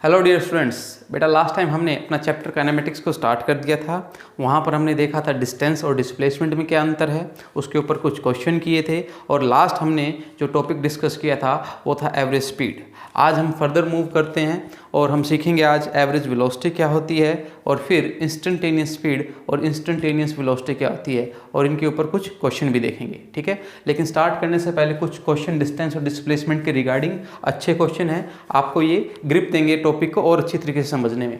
Hello dear students, बेटा last time हमने अपना चैप्टर काइनेमेटिक्स को स्टार्ट कर दिया था। वहाँ पर हमने देखा था डिस्टेंस और डिस्प्लेसमेंट में क्या अंतर है, उसके ऊपर कुछ क्वेश्चन किए थे और लास्ट हमने जो टॉपिक डिस्कस किया था वो था एवरेज स्पीड। आज हम फर्दर मूव करते हैं और हम सीखेंगे आज एवरेज वेलोसिटी क्या होती है और फिर इंस्टेंटेनियस स्पीड और इंस्टेंटेनियस वेलोसिटी क्या होती है और इनके ऊपर कुछ क्वेश्चन भी देखेंगे। ठीक है, लेकिन स्टार्ट करने से पहले कुछ क्वेश्चन डिस्टेंस और डिस्प्लेसमेंट के रिगार्डिंग अच्छे क्वेश्चन हैं, आपको ये ग्रिप देंगे टॉपिक को और अच्छी तरीके से समझने में।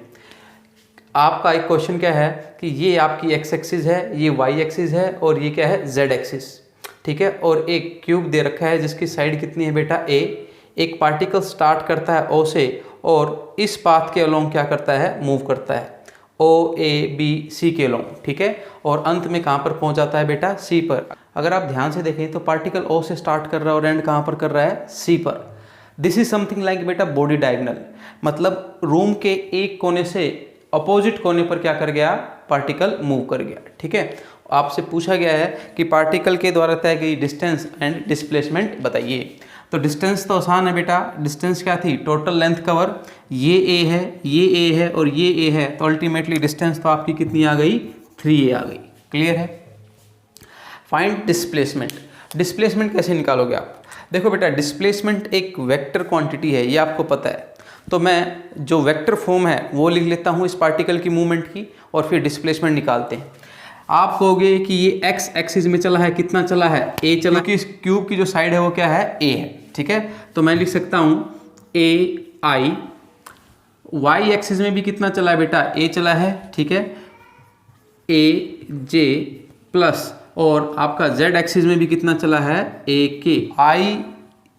आपका एक क्वेश्चन क्या है कि ये आपकी एक्स एक्सिस है, ये वाई एक्सिस है और ये क्या है जेड एक्सिस। ठीक है, और एक क्यूब दे रखा है जिसकी साइड कितनी है बेटा ए। एक पार्टिकल स्टार्ट करता है ओ से और इस पाथ के अलोंग क्या करता है, मूव करता है ओ ए बी सी के अलोंग। ठीक है, और अंत में कहाँ पर पहुँच जाता है बेटा, सी पर। अगर आप ध्यान से देखें तो पार्टिकल ओ से स्टार्ट कर रहा है और एंड कहाँ पर कर रहा है, सी पर। दिस इज समथिंग लाइक बेटा बॉडी डायगोनल, मतलब रूम के एक कोने से अपोजिट कोने पर क्या कर गया, पार्टिकल मूव कर गया। ठीक है, आपसे पूछा गया है कि पार्टिकल के द्वारा तय गई डिस्टेंस एंड डिस्प्लेसमेंट बताइए। तो डिस्टेंस तो आसान है बेटा, डिस्टेंस क्या थी, टोटल लेंथ कवर, ये ए है, ये ए है और ये ए है, तो अल्टीमेटली डिस्टेंस तो आपकी कितनी आ गई, 3a आ गई। क्लियर है। Find displacement. डिस्प्लेसमेंट कैसे निकालोगे आप, देखो बेटा डिस्प्लेसमेंट एक वेक्टर क्वांटिटी है, ये आपको पता है। तो मैं जो वेक्टर फॉर्म है वो लिख लेता हूँ इस पार्टिकल की मूवमेंट की और फिर डिस्प्लेसमेंट निकालते हैं। आप कहोगे कि ये एक्स एक्सिस में चला है, कितना चला है, ए चला, क्योंकि इस क्यूब की जो साइड है वो क्या है, ए है। ठीक है, तो मैं लिख सकता हूँ ए आई। वाई एक्सिस में भी कितना चला है बेटा, ए चला है। ठीक है, ए जे प्लस, और आपका जेड एक्सिस में भी कितना चला है, ए के। आई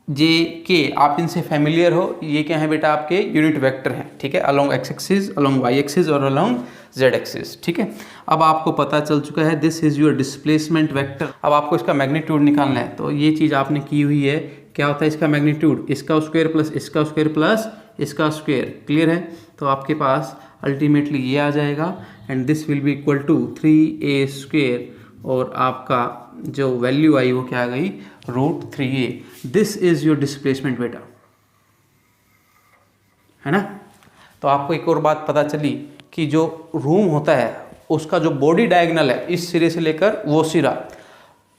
जे के आप इनसे फैमिलियर हो, ये क्या है बेटा, आपके यूनिट वेक्टर हैं। ठीक है, along x axis, along y axis और अलोंग जेड एक्सिस। ठीक है, अब आपको पता चल चुका है this is your displacement vector. अब आपको इसका मैग्नीट्यूड निकालना है, तो ये चीज़ आपने की हुई है। क्या होता है इसका मैग्नीट्यूड, इसका स्क्वायर प्लस इसका स्क्वायर प्लस इसका स्क्वायर। क्लियर है, तो आपके पास अल्टीमेटली ये आ जाएगा and this will be equal to 3a square, और आपका जो वैल्यू आई वो क्या आ गई, √3a। This is your displacement बेटा, है ना। तो आपको एक और बात पता चली कि जो रूम होता है उसका जो बॉडी डायगोनल है, इस सिरे से लेकर वो सिरा,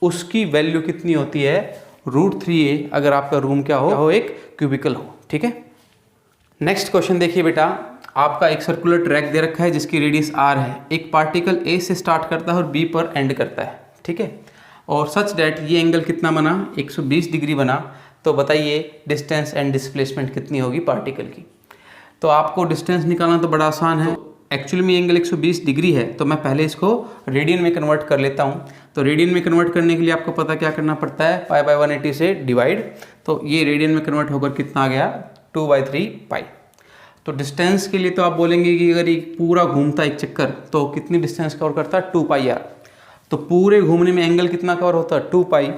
उसकी वैल्यू कितनी होती है, √3a, अगर आपका रूम क्या हो, एक क्यूबिकल हो। ठीक है, नेक्स्ट क्वेश्चन देखिए बेटा, आपका एक सर्कुलर ट्रैक दे रखा है जिसकी रेडियस r है। एक पार्टिकल a से स्टार्ट करता है और b पर एंड करता है। ठीक है, और सच डैट ये एंगल कितना बना, 120 डिग्री बना। तो बताइए डिस्टेंस एंड डिस्प्लेसमेंट कितनी होगी पार्टिकल की। तो आपको डिस्टेंस निकालना तो बड़ा आसान है। एक्चुअली में एंगल 120 डिग्री है, तो मैं पहले इसको रेडियन में कन्वर्ट कर लेता हूँ। तो रेडियन में कन्वर्ट करने के लिए आपको पता क्या करना पड़ता है, π/180 से डिवाइड। तो ये रेडियन में कन्वर्ट होकर कितना आ गया, 2/3 पाई। तो डिस्टेंस के लिए तो आप बोलेंगे कि अगर ये पूरा घूमता एक चक्कर तो कितनी डिस्टेंस कवर करता है, 2πr। तो पूरे घूमने में एंगल कितना कवर होता है, 2π।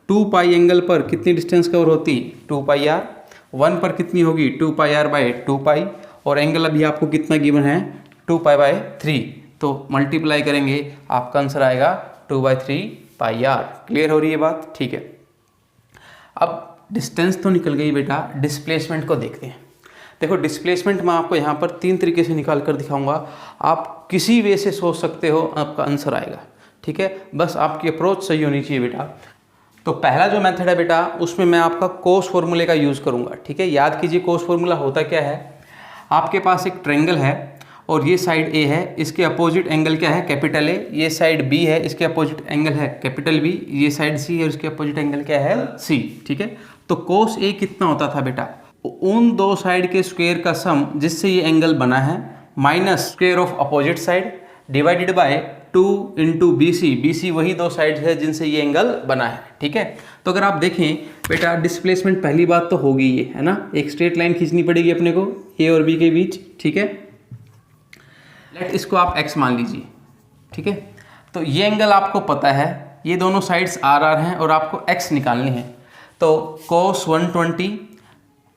2π एंगल पर कितनी डिस्टेंस कवर होती, 2πr। 1 पर कितनी होगी, 2πr/2π, और एंगल अभी आपको कितना गिवन है, 2π/3। तो मल्टीप्लाई करेंगे, आपका आंसर आएगा 2/3πr। क्लियर हो रही है बात, ठीक है। अब डिस्टेंस तो निकल गई बेटा, डिस्प्लेसमेंट को देखते हैं। देखो डिस्प्लेसमेंट मैं आपको यहाँ पर 3 तरीके से निकाल कर दिखाऊंगा, आप किसी वे से सोच सकते हो, आपका आंसर आएगा। ठीक है, बस आपकी अप्रोच सही होनी चाहिए बेटा। तो पहला जो मेथड है बेटा, उसमें मैं आपका कोस फॉर्मूले का यूज़ करूँगा। ठीक है, याद कीजिए कोस फॉर्मूला होता क्या है, आपके पास एक ट्रायंगल है और ये साइड ए है, इसके अपोजिट एंगल क्या है, कैपिटल ए। ये साइड बी है, इसके अपोजिट एंगल है कैपिटल बी। ये साइड सी है, इसके अपोजिट एंगल क्या है, सी। ठीक है, तो कोस ए कितना होता था बेटा, उन दो साइड के स्क्वायर का सम जिससे ये एंगल बना है, minus square of opposite side divided by 2 into BC। BC वही दो साइड है जिनसे ये एंगल बना है। ठीक है, तो अगर आप देखें बेटा डिस्प्लेसमेंट, पहली बात तो होगी ये, है ना, एक स्ट्रेट लाइन खींचनी पड़ेगी अपने को A और B के बीच। ठीक है, लेट इसको आप x मान लीजिए। ठीक है, तो ये एंगल आपको पता है, ये दोनों साइड्स RR हैं और आपको x निकालनी है। तो cos 120,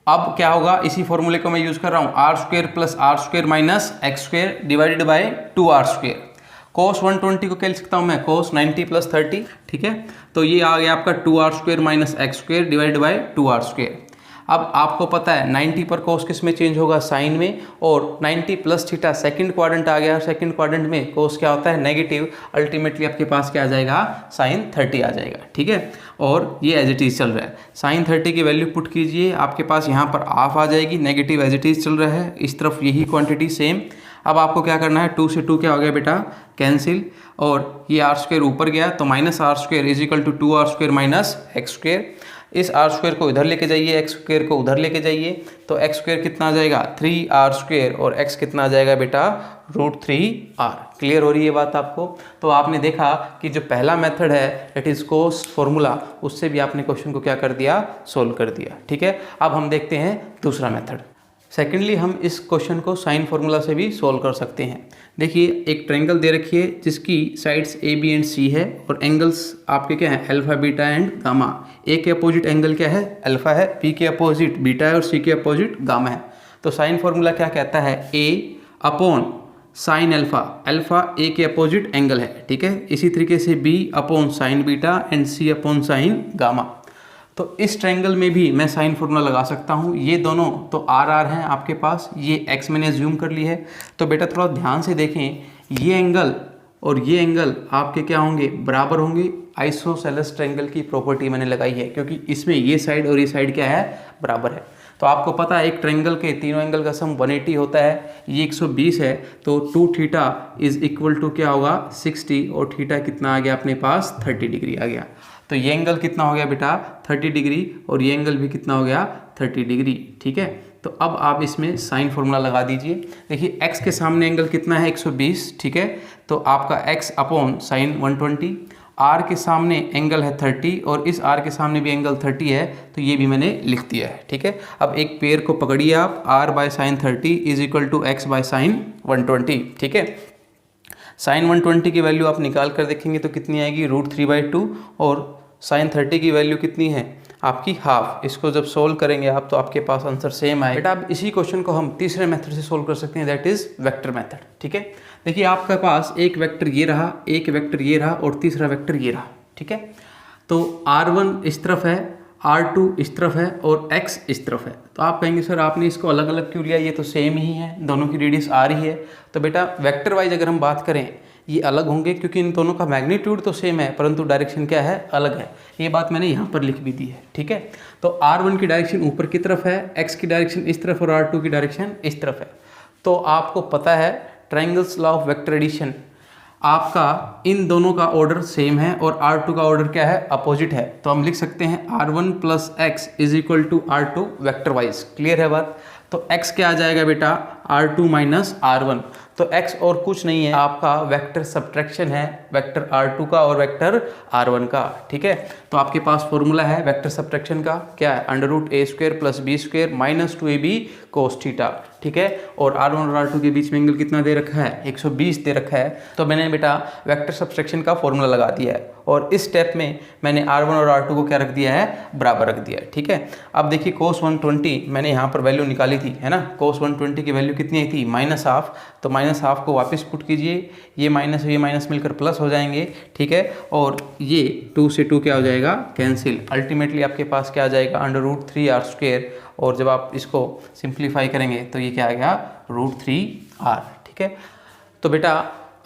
अब क्या होगा, इसी फॉर्मूले को मैं यूज़ कर रहा हूँ, r² + r² - x² divided by 2r²। cos 120 को क्या लिख सकता हूँ मैं, cos 90 + 30। ठीक है, तो ये आ गया आपका 2r² - x² divided by 2r²। अब आपको पता है 90 पर कोस किस में चेंज होगा, साइन में, और 90 प्लस थीटा सेकंड क्वाड्रेंट आ गया, सेकंड क्वाड्रेंट में कोस क्या होता है, नेगेटिव, अल्टीमेटली आपके पास क्या आ जाएगा, साइन 30 आ जाएगा, ठीक है। और ये एज इट इज चल रहा है, साइन 30 की वैल्यू पुट कीजिए, आपके पास यहाँ पर हाफ आ जाएगी, नेगेटिव एज इट इज चल रहा है, इस तरफ यही क्वांटिटी सेम। अब आपको क्या करना है, 2 से 2 क्या हो गया बेटा, कैंसिल, और ये आर स्क्वायर ऊपर गया तो minus r square is equal to 2r square minus x square. इस आर स्क्वायर को इधर लेके जाइए, एक्स स्क्वायर को उधर लेके जाइए, तो एक्स स्क्वायर कितना आ जाएगा, 3r स्क्वायर, और एक्स कितना आ जाएगा बेटा, √3r। क्लियर हो रही है बात आपको। तो आपने देखा कि जो पहला मेथड है दैट इज कोस फॉर्मूला, उससे भी आपने क्वेश्चन को क्या कर दिया, सोल्व कर दिया, ठीक है। अब हम देखते हैं दूसरा मेथड। सेकेंडली हम इस क्वेश्चन को साइन फार्मूला से भी सोल्व कर सकते हैं। देखिए एक ट्रायंगल दे रखी है जिसकी साइड्स ए बी एंड सी है, और एंगल्स आपके क्या है, अल्फा बीटा एंड गामा। ए के अपोजिट एंगल क्या है, अल्फा है, बी के अपोजिट बीटा है, और सी के अपोजिट गामा है। तो साइन फार्मूला क्या कहता है, a upon sine alpha, alpha a के अपोजिट एंगल है, ठीक है। इसी तरीके से b upon sine beta and c upon sine gamma. तो इस ट्रायंगल में भी मैं साइन फार्मूला लगा सकता हूँ। ये दोनों तो आर आर हैं आपके पास, ये एक्स मैंने ज्यूम कर ली है। तो बेटा थोड़ा ध्यान से देखें, ये एंगल और ये एंगल आपके क्या होंगे, बराबर होंगे। आइसोसेलेस ट्रायंगल की प्रॉपर्टी मैंने लगाई है, क्योंकि इसमें ये साइड और ये साइड क्या है, बराबर है। तो आपको पता है एक ट्रायंगल के तीनों एंगल का सम 180 होता है, ये 120 है, तो 2 थीटा इज इक्वल टू क्या होगा, 60, और थीटा कितना आ गया अपने पास, 30 डिग्री आ गया। तो ये एंगल कितना हो गया बेटा, 30 डिग्री, और ये एंगल भी कितना हो गया, 30 डिग्री, ठीक है। तो अब आप इसमें साइन फार्मूला लगा दीजिए। देखिए x के सामने एंगल कितना है, 120, ठीक है। तो आपका x अपॉन साइन 120, r के सामने एंगल है 30, और इस r के सामने भी एंगल 30 है, तो ये भी मैंने लिख दिया है, ठीक है। अब एक पेयर को पकड़िए आप, r by sine 30 is equal to x by sine 120, ठीक है। साइन 120 की वैल्यू आप निकाल कर देखेंगे तो कितनी आएगी, √3/2, और साइन 30 की वैल्यू कितनी है आपकी, हाफ। इसको जब सोल्व करेंगे आप तो आपके पास आंसर सेम आएगा। बेटा अब इसी क्वेश्चन को हम तीसरे मेथड से सोल्व कर सकते हैं, दैट इज वेक्टर मेथड, ठीक है। देखिए आपके पास एक वेक्टर ये रहा, एक वेक्टर ये रहा, और तीसरा वेक्टर ये रहा, ठीक है। तो r1 इस तरफ है, r2 इस तरफ है, और x इस तरफ है। तो आप कहेंगे सर आपने इसको अलग अलग क्यों लिया, ये तो सेम ही है, दोनों की रेडियस r ही है। तो बेटा वेक्टर वाइज अगर हम बात करें, ये अलग होंगे क्योंकि इन दोनों का मैग्नीट्यूड तो सेम है, परंतु डायरेक्शन क्या है, अलग है। ये बात मैंने यहाँ पर लिख भी दी है, ठीक है। तो r1 की डायरेक्शन ऊपर की तरफ है, x की डायरेक्शन इस तरफ, और r2 की डायरेक्शन इस तरफ है। तो आपको पता है triangles law of vector addition, आपका इन दोनों का ऑर्डर सेम है और r2 का ऑर्डर क्या है, अपोजिट है। तो हम लिख सकते हैं r1 plus x is equal to r2 vector wise. Clear है बात। तो x क्या आ जाएगा बेटा, r2 माइनस r1। तो x और कुछ नहीं है, आपका वेक्टर सब्ट्रैक्शन है, वेक्टर r2 का और वेक्टर r1 का, ठीक है। तो आपके पास फॉर्मूला है वेक्टर सब्ट्रैक्शन का, क्या है, √a² plus b² minus 2ab cos theta, ठीक है। और r1 और r2 के बीच में एंगल कितना दे रखा है, 120 दे रखा है। तो मैंने बेटा वेक्टर सब्ट्रैक्शन का फॉर्मूला लगा दिया है, और इस स्टेप में मैंने r1 और r2 को क्या रख दिया है, बराबर रख दिया है, ठीक है। अब देखिए cos 120 मैंने यहाँ पर वैल्यू निकाली थी, है ना। cos 120 की वैल्यू कितनी आई थी, -1/2। तो -1/2 को वापस पुट कीजिए, ये माइनस और ये माइनस मिलकर प्लस हो जाएंगे, ठीक है। और ये 2 से 2 क्या हो जाएगा, कैंसिल। अल्टीमेटली आपके पास क्या आ जाएगा, √3r²। और जब आप इसको सिंप्लीफाई करेंगे तो ये क्या आ गया, √3r, ठीक है। तो बेटा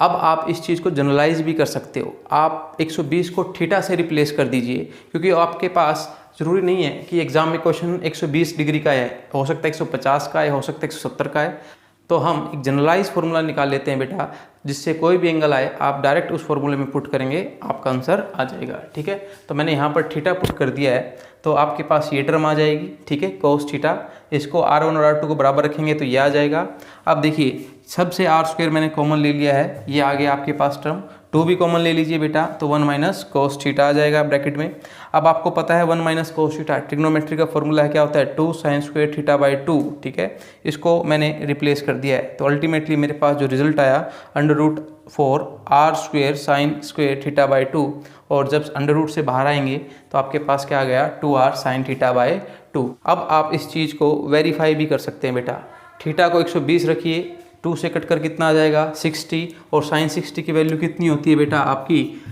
अब आप इस चीज़ को जनरलाइज भी कर सकते हो, आप 120 को थीटा से रिप्लेस कर दीजिए, क्योंकि आपके पास ज़रूरी नहीं है कि एग्जाम में क्वेश्चन 120 डिग्री का है, हो सकता है 150 का है, हो सकता है 170 का है। तो हम एक जनरलाइज फार्मूला निकाल लेते हैं बेटा, जिससे कोई भी एंगल आए आप डायरेक्ट उस फार्मूले में पुट करेंगे, आपका आंसर आ जाएगा, ठीक है। तो मैंने यहाँ पर थीटा पुट कर दिया है, तो आपके पास ये टर्म आ जाएगी, ठीक है, cos थीटा। इसको r1 और r2 को बराबर रखेंगे तो ये आ जाएगा। अब देखिए सबसे r² मैंने कॉमन ले लिया है, ये आ गया आपके पास टर्म। 2 भी कॉमन ले लीजिए बेटा, तो 1 माइनस cos थीटा आ जाएगा ब्रैकेट में। अब आपको पता है 1 माइनस cos थीटा ट्रिग्नोमेट्री का फॉर्मूला है, क्या होता है, 2 sin² थीटा/2, ठीक है। इसको मैंने रिप्लेस कर दिया है, तो अल्टीमेटली मेरे पास जो रिजल्ट आया √4r² sin² थीटा/2, और जब अंडर रूट से बाहर आएंगे तो आपके पास क्या आ गया, 2r sin थीटा/2। अब आप इस चीज़ को वेरीफाई भी कर सकते हैं बेटा। थीटा को 120 रखिए, 2 से कट कर कितना आ जाएगा, 60, और sin 60 की वैल्यू कितनी होती है बेटा आपकी,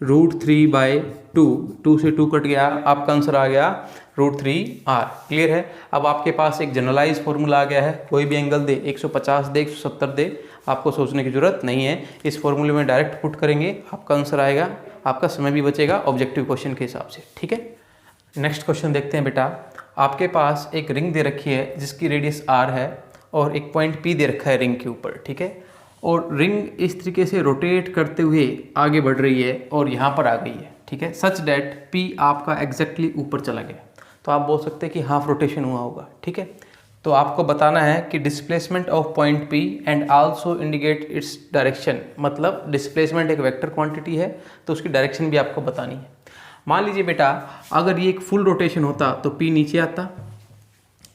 √3/2, 2 से 2 कट गया, आपका आंसर आ गया √3r। क्लियर है। अब आपके पास एक जनरलाइज फॉर्मूला आ गया है, कोई भी एंगल दे, 150 दे, 170 दे, आपको सोचने की ज़रूरत नहीं है। इस फॉर्मूले में डायरेक्ट पुट करेंगे, आपका आंसर आएगा, आपका समय भी बचेगा ऑब्जेक्टिव क्वेश्चन के हिसाब से। ठीक है, नेक्स्ट क्वेश्चन देखते हैं बेटा। आपके पास एक रिंग दे रखी है जिसकी रेडियस r है और एक पॉइंट P दे रखा है रिंग के ऊपर। ठीक है, और रिंग इस तरीके से रोटेट करते हुए आगे बढ़ रही है और यहाँ पर आ गई है। ठीक है, सच डैट P आपका एग्जैक्टली ऊपर चला गया, तो आप बोल सकते हैं कि हाफ रोटेशन हुआ होगा। ठीक है, तो आपको बताना है कि displacement of point P and also indicate its direction, मतलब डिस्प्लेसमेंट एक वेक्टर क्वांटिटी है तो उसकी डायरेक्शन भी आपको बतानी है। मान लीजिए बेटा, अगर ये एक फुल रोटेशन होता तो P नीचे आता।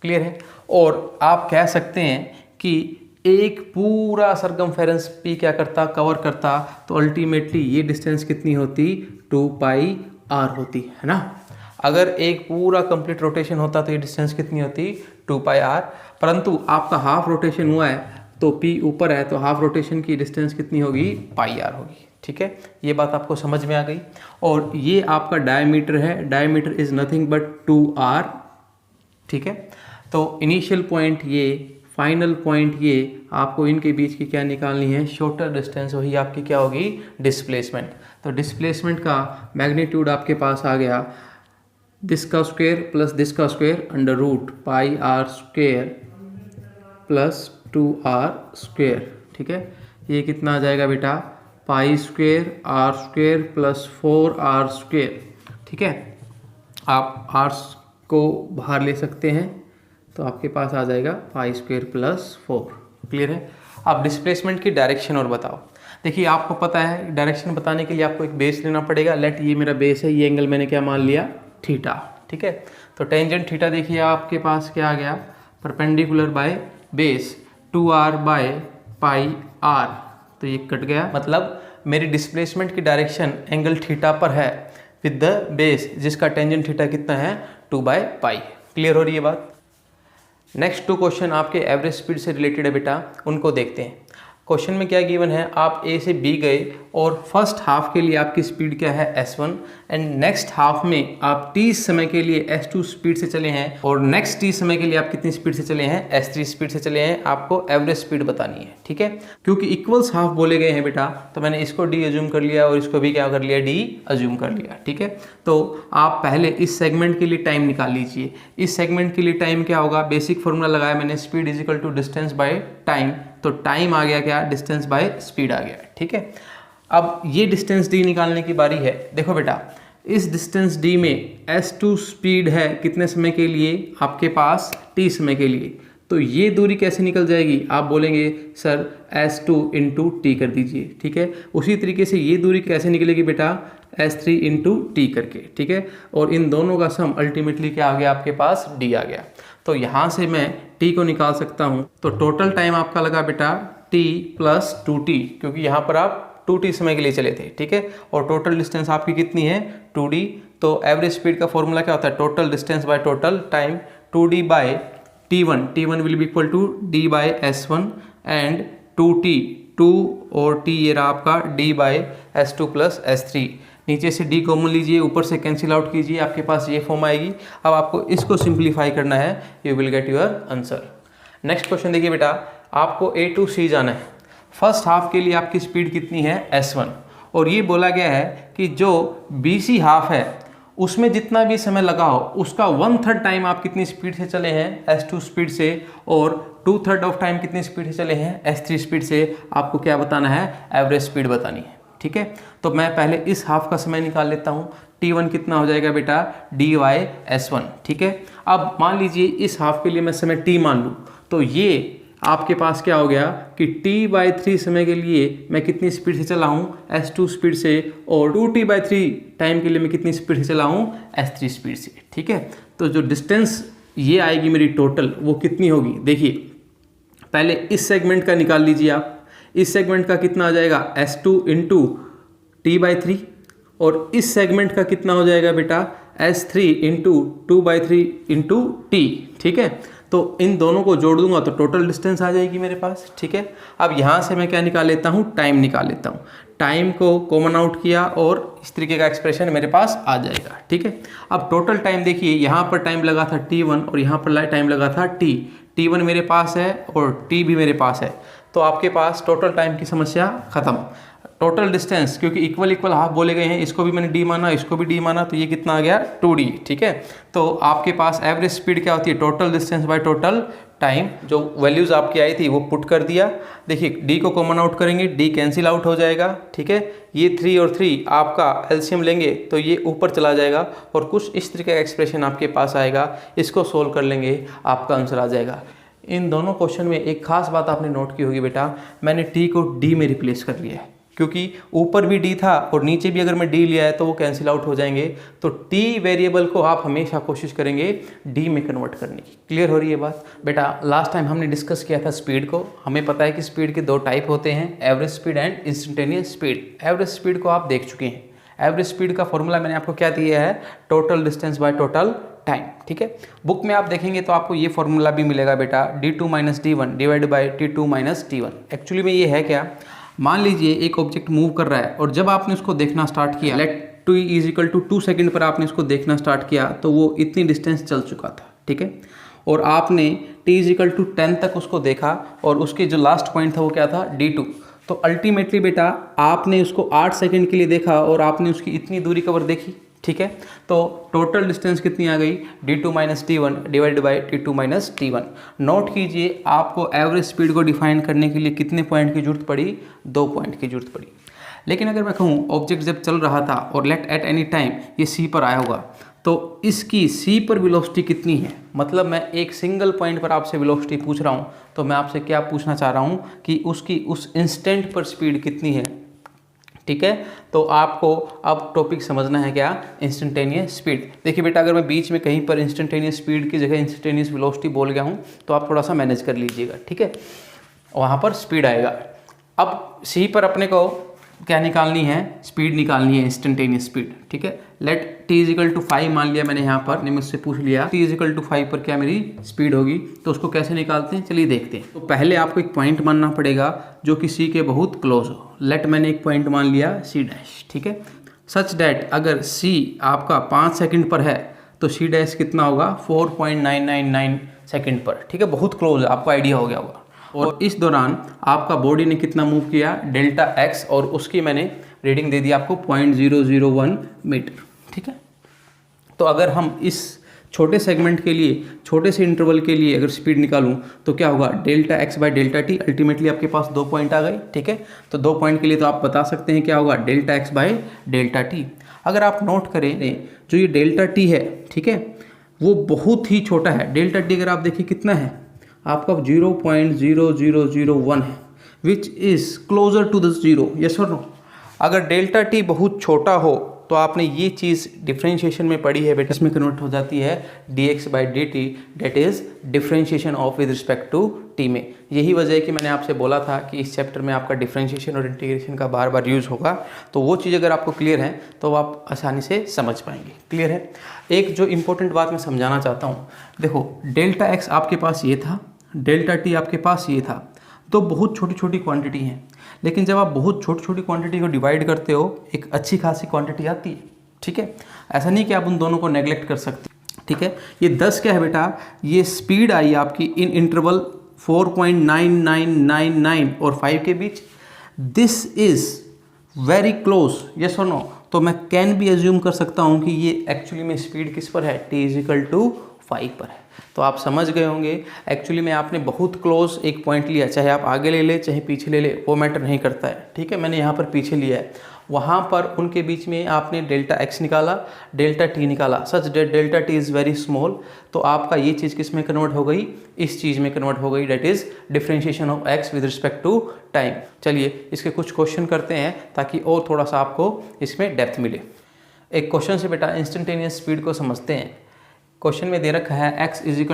क्लियर है। और आप कह सकते हैं कि एक पूरा सरकमफेरेंस P क्या करता, कवर करता, तो अल्टीमेटली ये डिस्टेंस कितनी होती, 2πr होती है ना। अगर एक पूरा कंप्लीट रोटेशन होता तो ये डिस्टेंस कितनी होती, 2πr। परंतु आपका हाफ रोटेशन हुआ है तो P ऊपर है, तो हाफ रोटेशन की डिस्टेंस कितनी होगी, πr होगी। ठीक है, ये बात आपको समझ में आ गई। और ये आपका डायमीटर है, diameter is nothing but 2r। ठीक है, तो इनिशियल पॉइंट ये, फाइनल पॉइंट ये, आपको इनके बीच की क्या निकालनी है, शॉर्टर डिस्टेंस, वही आपकी क्या होगी, डिस्प्लेसमेंट। तो डिस्प्लेसमेंट का मैग्नीट्यूड आपके पास आ गया दिस का स्क्वायर प्लस दिस का स्क्वायर √πr² प्लस 2r²। ठीक है, ये कितना आ जाएगा बेटा, π² r² प्लस 4r²। ठीक है, आप r को बाहर ले सकते हैं तो आपके पास आ जाएगा π² प्लस 4। क्लियर है। अब डिस्प्लेसमेंट की डायरेक्शन और बताओ। देखिए, आपको पता है डायरेक्शन बताने के लिए आपको एक बेस लेना पड़ेगा। लेट ये मेरा बेस है, ये एंगल मैंने क्या मान लिया, थीटा। ठीक है, तो टेंजेंट थीटा देखिए आपके पास क्या आ गया, परपेंडिकुलर बाय बेस 2r/πr, तो ये कट गया, मतलब मेरी डिस्प्लेसमेंट की डायरेक्शन एंगल थीटा पर है विद द बेस जिसका टेंजेंट थीटा कितना है, 2/π। क्लियर हो रही है बात। नेक्स्ट 2 क्वेश्चन आपके एवरेज स्पीड से रिलेटेड है बेटा, उनको देखते हैं। क्वेश्चन में क्या गिवन है, आप A से B गए और फर्स्ट हाफ के लिए आपकी स्पीड क्या है, s1, एंड नेक्स्ट हाफ में आप t समय के लिए s2 स्पीड से चले हैं और नेक्स्ट t समय के लिए आप कितनी स्पीड से चले हैं, s3 स्पीड से चले हैं। आपको एवरेज स्पीड बतानी है। ठीक है, क्योंकि इक्वल्स हाफ बोले गए हैं बेटा, तो मैंने इसको d अज्यूम कर लिया और इसको भी क्या कर लिया, d अज्यूम कर लिया। ठीक है, तो आप पहले इस सेगमेंट के लिए टाइम निकाल लीजिए। इस सेगमेंट के लिए टाइम क्या होगा, बेसिक फॉर्मूला लगाया मैंने, speed is equal to distance by time, तो टाइम आ गया क्या, डिस्टेंस बाय स्पीड आ गया। ठीक है, अब ये डिस्टेंस d निकालने की बारी है। देखो बेटा, इस डिस्टेंस d में s2 स्पीड है कितने समय के लिए, आपके पास t समय के लिए, तो ये दूरी कैसे निकल जाएगी, आप बोलेंगे सर s2 इंटू टी कर दीजिए। ठीक है, उसी तरीके से ये दूरी कैसे निकलेगी बेटा, s3 इंटू टी करके। ठीक है, और इन दोनों का सम अल्टीमेटली क्या आ गया, आपके पास d आ गया। तो यहाँ से मैं t को निकाल सकता हूँ, तो टोटल टाइम आपका लगा बेटा t प्लस 2t, क्योंकि यहाँ पर आप 2t समय के लिए चले थे। ठीक है, और टोटल डिस्टेंस आपकी कितनी है, 2d। तो एवरेज स्पीड का फॉर्मूला क्या होता है, total distance by total time, 2d by t1 will be equal to d by s1 and 2t, 2 और t ये रहा आपका d bye s2 plus s3। नीचे से d कॉमन लीजिए, ऊपर से कैंसिल आउट कीजिए, आपके पास ये फॉर्म आएगी। अब आपको इसको सिंप्लीफाई करना है, you will get your answer. Next question देखिए बेटा, आपको A to C जाना है। फर्स्ट हाफ के लिए आपकी स्पीड कितनी है, s1, और ये बोला गया है कि जो BC हाफ है उसमें जितना भी समय लगा हो उसका 1/3 टाइम आप कितनी स्पीड से चले हैं, s2 स्पीड से, और 2/3 ऑफ टाइम कितनी स्पीड से चले हैं, s3 स्पीड से। आपको क्या बताना है, एवरेज स्पीड बतानी है। ठीक है, तो मैं पहले इस हाफ का समय निकाल लेता हूँ। t1 कितना हो जाएगा बेटा, d/s1। ठीक है, अब मान लीजिए इस हाफ के लिए मैं समय t मान लूँ, तो ये आपके पास क्या हो गया कि t/3 समय के लिए मैं कितनी स्पीड से चला हूँ, s2 स्पीड से, और 2t/3 टाइम के लिए मैं कितनी स्पीड से चला हूँ, s3 स्पीड से। ठीक है, तो जो डिस्टेंस ये आएगी मेरी टोटल, वो कितनी होगी, देखिए पहले इस सेगमेंट का निकाल लीजिए आप। इस सेगमेंट का कितना आ जाएगा, s2 इंटू t/3, और इस सेगमेंट का कितना हो जाएगा बेटा, s3 इंटू 2/3 इंटू t। ठीक है, तो इन दोनों को जोड़ दूंगा तो टोटल डिस्टेंस आ जाएगी मेरे पास। ठीक है, अब यहाँ से मैं क्या निकाल लेता हूँ, टाइम निकाल लेता हूँ। टाइम को कॉमन आउट किया और इस तरीके का एक्सप्रेशन मेरे पास आ जाएगा। ठीक है, अब टोटल टाइम देखिए, यहाँ पर टाइम लगा था T1 और यहाँ पर टाइम लगा था T1 मेरे पास है और T भी मेरे पास है, तो आपके पास टोटल टाइम की समस्या खत्म। टोटल डिस्टेंस, क्योंकि इक्वल इक्वल हाफ बोले गए हैं, इसको भी मैंने D माना, इसको भी D माना, तो ये कितना आ गया 2D। ठीक है, तो आपके पास एवरेज स्पीड क्या होती है, total distance by total time. जो वैल्यूज़ आपकी आई थी वो पुट कर दिया। देखिए D को कॉमन आउट करेंगे, D कैंसिल आउट हो जाएगा। ठीक है, ये 3 और 3 आपका एलसीएम लेंगे तो ये ऊपर चला जाएगा और कुछ इस तरीके का एक्सप्रेशन आपके पास आएगा। इसको सोल्व कर लेंगे, आपका आंसर आ जाएगा। इन दोनों क्वेश्चन में एक खास बात आपने नोट की होगी बेटा, मैंने T को D में रिप्लेस कर लिया है, क्योंकि ऊपर भी D था और नीचे भी अगर मैं D लिया है तो वो कैंसिल आउट हो जाएंगे। तो T वेरिएबल को आप हमेशा कोशिश करेंगे D में कन्वर्ट करने की। क्लियर हो रही है बात बेटा? लास्ट टाइम हमने डिस्कस किया था स्पीड को। हमें पता है कि स्पीड के 2 टाइप होते हैं, average speed and instantaneous speed. Average speed को आप देख चुके हैं। एवरेज स्पीड का फॉर्मूला मैंने आपको क्या दिया है, total distance by total time. ठीक है, बुक में आप देखेंगे तो आपको ये फॉर्मूला भी मिलेगा बेटा, D2 - D1 divide by T2 - T1। Actually में ये है क्या, मान लीजिए एक ऑब्जेक्ट मूव कर रहा है और जब आपने उसको देखना स्टार्ट किया, लेट t = 2 सेकेंड पर आपने उसको देखना स्टार्ट किया तो वो इतनी डिस्टेंस चल चुका था। ठीक है, और आपने t = 10 तक उसको देखा और उसके जो लास्ट पॉइंट था वो क्या था, D2। तो अल्टीमेटली बेटा आपने उसको 8 सेकेंड के लिए देखा और आपने उसकी इतनी दूरी कवर देखी। ठीक है, तो टोटल डिस्टेंस कितनी आ गई, D2 - D1 divide by T2 - T1। Note कीजिए, आपको एवरेज स्पीड को डिफाइन करने के लिए कितने पॉइंट की जरूरत पड़ी, 2 पॉइंट की जरूरत पड़ी। लेकिन अगर मैं कहूँ ऑब्जेक्ट जब चल रहा था और लेट एट एनी टाइम ये C पर आया होगा, तो इसकी C पर वेलोसिटी कितनी है, मतलब मैं एक सिंगल पॉइंट पर आपसे वेलोसिटी पूछ रहा हूँ, तो मैं आपसे क्या पूछना चाह रहा हूँ कि उसकी उस इंस्टेंट पर स्पीड कितनी है। ठीक है, तो आपको अब टॉपिक समझना है क्या, इंस्टेंटेनियस स्पीड। देखिए बेटा, अगर मैं बीच में कहीं पर इंस्टेंटेनियस स्पीड की जगह इंस्टेंटेनियस वेलोसिटी बोल गया हूँ तो आप थोड़ा सा मैनेज कर लीजिएगा। ठीक है, वहाँ पर स्पीड आएगा। अब C पर अपने को क्या निकालनी है, स्पीड निकालनी है, इंस्टेंटेनियस स्पीड। ठीक है, लेट t = 5 मान लिया मैंने, यहाँ पर ने मुझसे पूछ लिया t = 5 पर क्या मेरी स्पीड होगी, तो उसको कैसे निकालते हैं, चलिए देखते हैं। तो पहले आपको एक पॉइंट मानना पड़ेगा जो कि C के बहुत क्लोज हो। लेट मैंने एक पॉइंट मान लिया C'। ठीक है, सच डैट अगर C आपका 5 सेकंड पर है तो C' कितना होगा, 4.999 सेकंड पर। ठीक है, बहुत क्लोज है, आपको आइडिया हो गया होगा। और इस दौरान आपका बॉडी ने कितना मूव किया, Δx, और उसकी मैंने रीडिंग दे दी आपको 0.001 मीटर। ठीक है, तो अगर हम इस छोटे सेगमेंट के लिए, छोटे से इंटरवल के लिए अगर स्पीड निकालूं तो क्या होगा, Δx बाई Δt। अल्टीमेटली आपके पास 2 पॉइंट आ गए। ठीक है, तो 2 पॉइंट के लिए तो आप बता सकते हैं क्या होगा, Δx बाई Δt। अगर आप नोट करें जो ये Δt है, ठीक है, वो बहुत ही छोटा है। Δt अगर आप देखिए कितना है, आपका 0.0001 है, which is closer to the 0। Yes और नो? अगर Δt बहुत छोटा हो तो आपने ये चीज़ डिफ्रेंशिएशन में पढ़ी है बेटा, इसमें कन्वर्ट हो जाती है dx by dt, that is differentiation of with respect to t में। यही वजह है कि मैंने आपसे बोला था कि इस चैप्टर में आपका डिफ्रेंशिएशन और इंटीग्रेशन का बार बार यूज़ होगा। तो वो चीज़ अगर आपको क्लियर है तो आप आसानी से समझ पाएंगे। क्लियर है? एक जो इंपॉर्टेंट बात मैं समझाना चाहता हूँ, देखो Δx आपके पास ये था, Δt आपके पास ये था, तो बहुत छोटी छोटी क्वांटिटी हैं, लेकिन जब आप बहुत छोटी छोटी क्वांटिटी को डिवाइड करते हो एक अच्छी खासी क्वांटिटी आती है। ठीक है, ऐसा नहीं कि आप उन दोनों को नेगलेक्ट कर सकते। ठीक है, ये 10 क्या है बेटा, ये स्पीड आई आपकी इन इंटरवल 4.9999 और 5 के बीच। This is very close, yes और नो? तो मैं कैन भी एज्यूम कर सकता हूँ कि ये एक्चुअली में स्पीड किस पर है, t = 5 पर है। तो आप समझ गए होंगे एक्चुअली में आपने बहुत क्लोज एक पॉइंट लिया, चाहे आप आगे ले ले चाहे पीछे ले ले, वो मैटर नहीं करता है। ठीक है, मैंने यहाँ पर पीछे लिया है, वहाँ पर उनके बीच में आपने Δx निकाला, Δt निकाला, such that Δt is very small. तो आपका ये चीज़ किस में कन्वर्ट हो गई, इस चीज़ में कन्वर्ट हो गई, that is differentiation of x with respect to time. चलिए इसके कुछ क्वेश्चन करते हैं ताकि और थोड़ा सा आपको इसमें डेप्थ मिले। एक क्वेश्चन से बेटा इंस्टेंटेनियस स्पीड को समझते हैं। क्वेश्चन में दे रखा है x = t²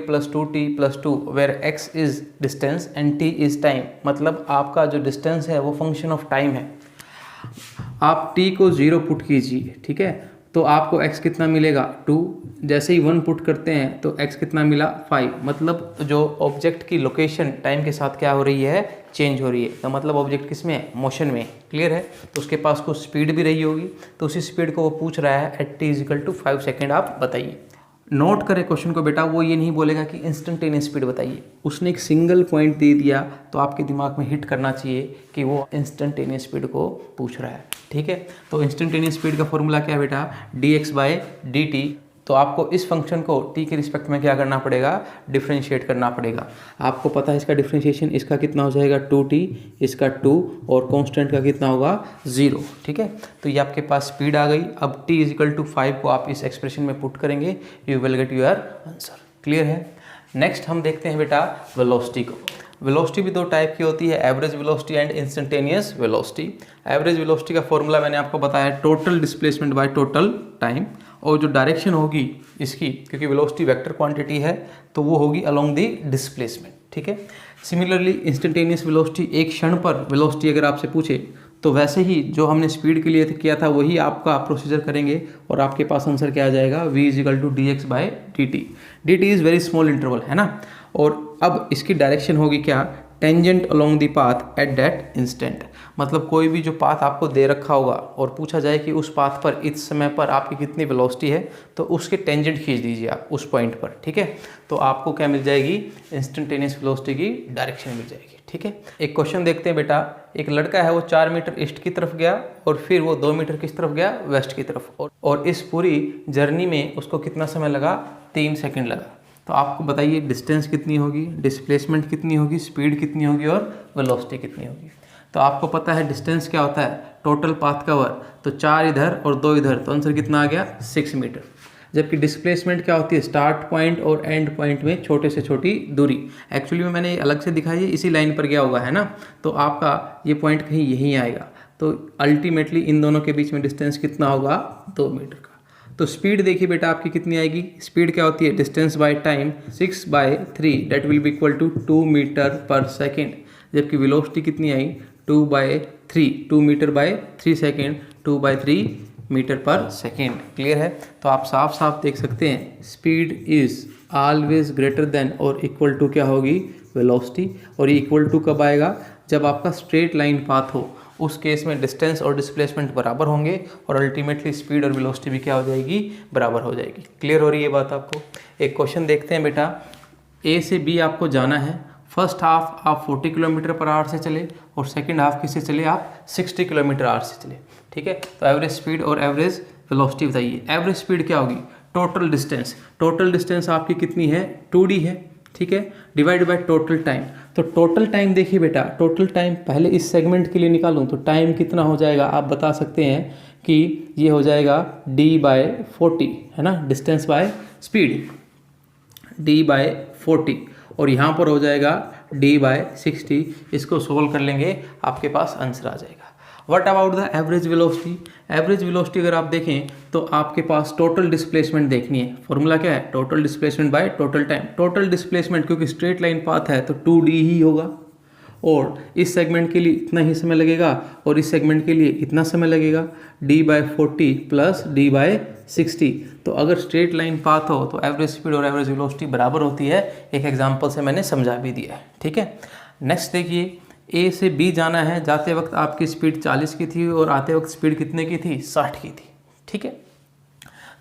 + 2t + 2 where x is distance and t is time. मतलब आपका जो डिस्टेंस है वो फंक्शन ऑफ टाइम है। आप t को 0 पुट कीजिए, ठीक है, तो आपको x कितना मिलेगा 2। जैसे ही 1 पुट करते हैं तो x कितना मिला 5। मतलब जो ऑब्जेक्ट की लोकेशन टाइम के साथ क्या हो रही है, चेंज हो रही है। तो मतलब ऑब्जेक्ट किस में है, मोशन में। क्लियर है। तो उसके पास कुछ स्पीड भी रही होगी, तो उसी स्पीड को वो पूछ रहा है एट t = 5 सेकेंड। आप बताइए। नोट करें क्वेश्चन को बेटा, वो ये नहीं बोलेगा कि इंस्टेंटेनियस स्पीड बताइए, उसने एक सिंगल पॉइंट दे दिया तो आपके दिमाग में हिट करना चाहिए कि वो इंस्टेंटेनियस स्पीड को पूछ रहा है। ठीक है। तो इंस्टेंटेनियस स्पीड का फॉर्मूला क्या है बेटा, dx/dt। तो आपको इस फंक्शन को t के रिस्पेक्ट में क्या करना पड़ेगा, डिफ्रेंशिएट करना पड़ेगा। आपको पता है इसका डिफ्रेंशिएशन, इसका कितना हो जाएगा 2t, इसका 2 और कांस्टेंट का कितना होगा 0। ठीक है। तो ये आपके पास स्पीड आ गई। अब t = 5 को आप इस एक्सप्रेशन में पुट करेंगे, you will get your answer. Clear है। नेक्स्ट हम देखते हैं बेटा वेलोसिटी को। वेलोसिटी भी दो टाइप की होती है, average velocity and instantaneous velocity. Average velocity का फॉर्मूला मैंने आपको बताया, total displacement bye total time. और जो डायरेक्शन होगी इसकी, क्योंकि वेलोसिटी वेक्टर क्वांटिटी है, तो वो होगी अलोंग द डिस्प्लेसमेंट। ठीक है। सिमिलरली इंस्टेंटेनियस वेलोसिटी, एक क्षण पर वेलोसिटी अगर आपसे पूछे तो वैसे ही जो हमने स्पीड के लिए किया था वही आपका प्रोसीजर करेंगे और आपके पास आंसर क्या आ जाएगा, v = dx/dt। dt is very small interval, है ना। और अब इसकी डायरेक्शन होगी क्या, tangent along the path at that instant. मतलब कोई भी जो पाथ आपको दे रखा होगा और पूछा जाए कि उस पाथ पर इस समय पर आपकी कितनी वेलोसिटी है, तो उसके टेंजेंट खींच दीजिए आप उस पॉइंट पर। ठीक है। तो आपको क्या मिल जाएगी, इंस्टेंटेनियस वेलोसिटी की डायरेक्शन मिल जाएगी। ठीक है। एक क्वेश्चन देखते हैं बेटा। एक लड़का है, वो 4 मीटर ईस्ट की तरफ गया और फिर वो 2 मीटर किस तरफ गया, वेस्ट की तरफ। और इस पूरी जर्नी में उसको कितना समय लगा, 3 सेकंड लगा। तो आपको बताइए डिस्टेंस कितनी होगी, डिस्प्लेसमेंट कितनी होगी, स्पीड कितनी होगी और वेलोसिटी कितनी होगी। तो आपको पता है डिस्टेंस क्या होता है, टोटल पाथ कवर। तो 4 इधर और 2 इधर, तो आंसर कितना आ गया 6 मीटर। जबकि डिस्प्लेसमेंट क्या होती है, स्टार्ट पॉइंट और एंड पॉइंट में छोटे से छोटी दूरी। एक्चुअली में मैंने अलग से दिखाई है, इसी लाइन पर गया होगा, है ना। तो आपका ये पॉइंट कहीं यहीं आएगा। तो अल्टीमेटली इन दोनों के बीच में डिस्टेंस कितना होगा, 2 मीटर का। तो स्पीड देखिए बेटा आपकी कितनी आएगी, स्पीड क्या होती है, distance by time 6/3 that will be equal to 2 metre per second. जबकि वेलोसिटी कितनी आई, 2/3, 2 metre by 3 second, 2/3 metre per second. Clear है। तो आप साफ साफ देख सकते हैं speed is always greater than और इक्वल टू क्या होगी, वेलोसिटी। और ये इक्वल टू कब आएगा, जब आपका स्ट्रेट लाइन पाथ हो। उस केस में डिस्टेंस और डिस्प्लेसमेंट बराबर होंगे और अल्टीमेटली स्पीड और वेलोसिटी भी क्या हो जाएगी, बराबर हो जाएगी। क्लियर हो रही है बात आपको। एक क्वेश्चन देखते हैं बेटा। ए से बी आपको जाना है। फर्स्ट हाफ आप 40 किलोमीटर पर आवर से चले और सेकंड हाफ किससे चले, आप 60 किलोमीटर आवर से चले। ठीक है। तो एवरेज स्पीड और एवरेज वेलोसिटी बताइए। एवरेज स्पीड क्या होगी, टोटल डिस्टेंस। टोटल डिस्टेंस आपकी कितनी है, 2d है। ठीक है। Divide by total time. तो टोटल टाइम देखिए बेटा, टोटल टाइम पहले इस सेगमेंट के लिए निकालूं तो टाइम कितना हो जाएगा, आप बता सकते हैं कि ये हो जाएगा d/40, है ना, डिस्टेंस बाय स्पीड, d/40। और यहाँ पर हो जाएगा d/60। इसको सोल्व कर लेंगे, आपके पास आंसर आ जाएगा। What about the average velocity. Average velocity अगर आप देखें तो आपके पास टोटल डिस्प्लेसमेंट देखनी है। फॉर्मूला क्या है, total displacement bye total time. Total displacement क्योंकि स्ट्रेट लाइन पाथ है तो 2d ही होगा, और इस सेगमेंट के लिए इतना ही समय लगेगा और इस सेगमेंट के लिए इतना समय लगेगा, d/40 प्लस d/60। तो अगर स्ट्रेट लाइन पाथ हो तो एवरेज स्पीड और एवरेज वेलोसिटी बराबर होती है। एक एग्जांपल से मैंने समझा भी दिया है। ठीक है। नेक्स्ट देखिए, ए से बी जाना है। जाते वक्त आपकी स्पीड 40 की थी और आते वक्त स्पीड कितने की थी, 60 की थी। ठीक है।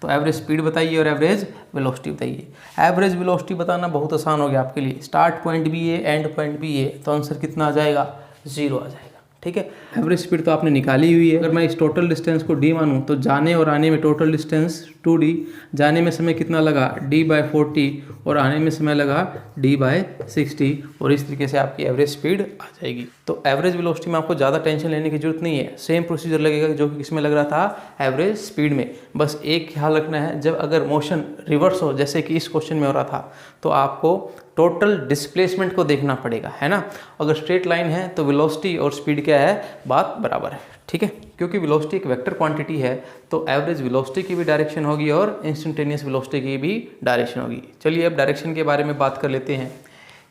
तो एवरेज स्पीड बताइए और एवरेज वेलोसिटी बताइए। एवरेज वेलोसिटी बताना बहुत आसान हो गया आपके लिए। स्टार्ट पॉइंट भी है, एंड पॉइंट भी है, तो आंसर कितना आ जाएगा, 0 आ जाएगा। ठीक है। एवरेज स्पीड तो आपने निकाली हुई है। अगर मैं इस टोटल डिस्टेंस को d मानूं तो जाने और आने में टोटल डिस्टेंस 2d, जाने में समय कितना लगा, d/40, और आने में समय लगा d/60, और इस तरीके से आपकी एवरेज स्पीड आ जाएगी। तो एवरेज वेलोसिटी में आपको ज़्यादा टेंशन लेने की जरूरत नहीं है। सेम प्रोसीजर लगेगा जो कि किसमें लग रहा था, एवरेज स्पीड में। बस एक ख्याल रखना है, जब अगर मोशन रिवर्स हो जैसे कि इस क्वेश्चन में हो रहा था, तो आपको टोटल डिस्प्लेसमेंट को देखना पड़ेगा, है ना। अगर स्ट्रेट लाइन है तो वेलोसिटी और स्पीड क्या है, बात बराबर है। ठीक है। क्योंकि वेलोसिटी एक वेक्टर क्वांटिटी है तो एवरेज वेलोसिटी की भी डायरेक्शन होगी और इंस्टेंटेनियस वेलोसिटी की भी डायरेक्शन होगी। चलिए अब डायरेक्शन के बारे में बात कर लेते हैं।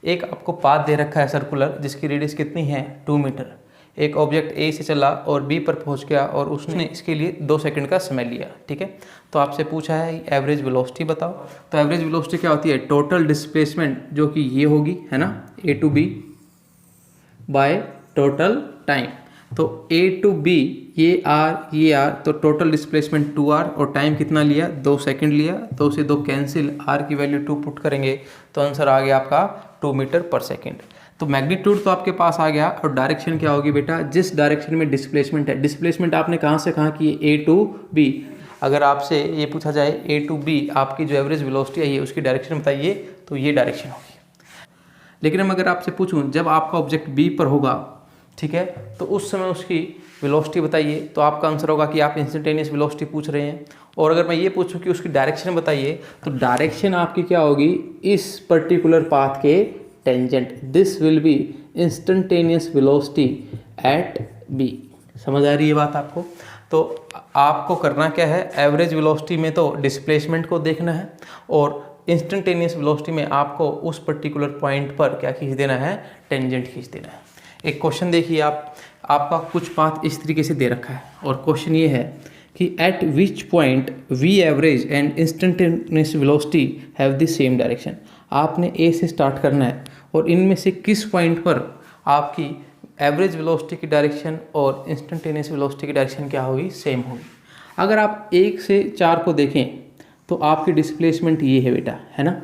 एक आपको पाथ दे रखा है सर्कुलर, जिसकी रेडियस कितनी है, 2 मीटर। एक ऑब्जेक्ट ए से चला और बी पर पहुंच गया और उसने इसके लिए 2 सेकंड का समय लिया, ठीक है। तो आपसे पूछा है एवरेज वेलोसिटी बताओ। तो एवरेज वेलोसिटी क्या होती है, टोटल डिस्प्लेसमेंट जो कि ये होगी, है ना, A to B by total time. तो ए टू बी ये आर, तो टोटल डिस्प्लेसमेंट 2r और टाइम कितना लिया, 2 सेकंड लिया। तो उसे 2 कैंसिल, r की वैल्यू 2 पुट करेंगे तो आंसर आ गया आपका 2 मीटर पर सेकंड। तो मैग्नीट्यूड तो आपके पास आ गया और डायरेक्शन क्या होगी बेटा, जिस डायरेक्शन में डिस्प्लेसमेंट है। डिस्प्लेसमेंट आपने कहाँ से कहाँ की, ए टू बी। अगर आपसे ये पूछा जाए ए टू बी आपकी जो एवरेज वेलोसिटी है ये उसकी डायरेक्शन बताइए, तो ये डायरेक्शन होगी। लेकिन मैं अगर आपसे पूछूं जब आपका ऑब्जेक्ट बी पर होगा, ठीक है, तो उस समय उसकी वेलोसिटी बताइए, तो आपका आंसर होगा कि आप इंस्टेंटेनियस वेलोसिटी पूछ रहे हैं। और अगर मैं ये पूछूं कि उसकी डायरेक्शन बताइए, तो डायरेक्शन आपकी क्या होगी, इस पर्टिकुलर पाथ के tangent. This will be instantaneous velocity at B. समझ आ रही है बात आपको। तो आपको करना क्या है, एवरेज वेलोसिटी में तो डिस्प्लेसमेंट को देखना है और इंस्टेंटेनियस वेलोसिटी में आपको उस पर्टिकुलर पॉइंट पर क्या खींच देना है, टेंजेंट खींच देना है। एक क्वेश्चन देखिए आपका कुछ पाथ इस तरीके से दे रखा है और क्वेश्चन ये है कि at which point we average and instantaneous velocity have the same direction. आपने ए से स्टार्ट करना है और इनमें से किस पॉइंट पर आपकी एवरेज वेलोसिटी की डायरेक्शन और इंस्टेंटेनियस वेलोसिटी की डायरेक्शन क्या होगी, सेम होगी। अगर आप 1 से 4 को देखें तो आपकी डिस्प्लेसमेंट ये है बेटा, है ना,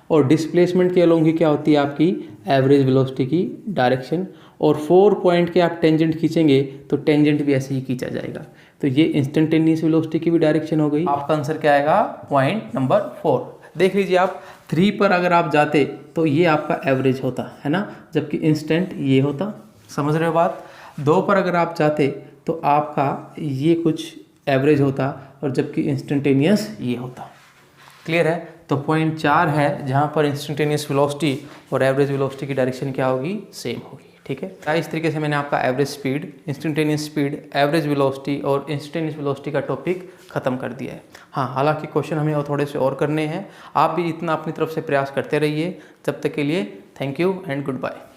और डिस्प्लेसमेंट के अलोंग ही क्या होती है आपकी एवरेज वेलोसिटी की डायरेक्शन। और 4 पॉइंट के आप टेंजेंट खींचेंगे तो टेंजेंट भी ऐसे ही खींचा जाएगा। तो ये इंस्टेंटेनियस वेलोसिटी की भी डायरेक्शन हो गई। आपका आंसर क्या आएगा, पॉइंट नंबर 4। देख लीजिए आप 3 पर अगर आप जाते तो ये आपका एवरेज होता, है ना, जबकि इंस्टेंट ये होता। समझ रहे हो बात। 2 पर अगर आप जाते तो आपका ये कुछ एवरेज होता और जबकि इंस्टेंटेनियस ये होता। क्लियर है। तो पॉइंट 4 है जहाँ पर इंस्टेंटेनियस वेलोसिटी और एवरेज वेलोसिटी की डायरेक्शन क्या होगी, सेम होगी। ठीक है। इस तरीके से मैंने आपका average speed, instantaneous speed, average velocity और इंस्टेंटेनियस वेलोसिटी का टॉपिक खत्म कर दिया है। हाँ, हालांकि क्वेश्चन हमें और थोड़े से और करने हैं। आप भी इतना अपनी तरफ से प्रयास करते रहिए। तब तक के लिए thank you and good bye.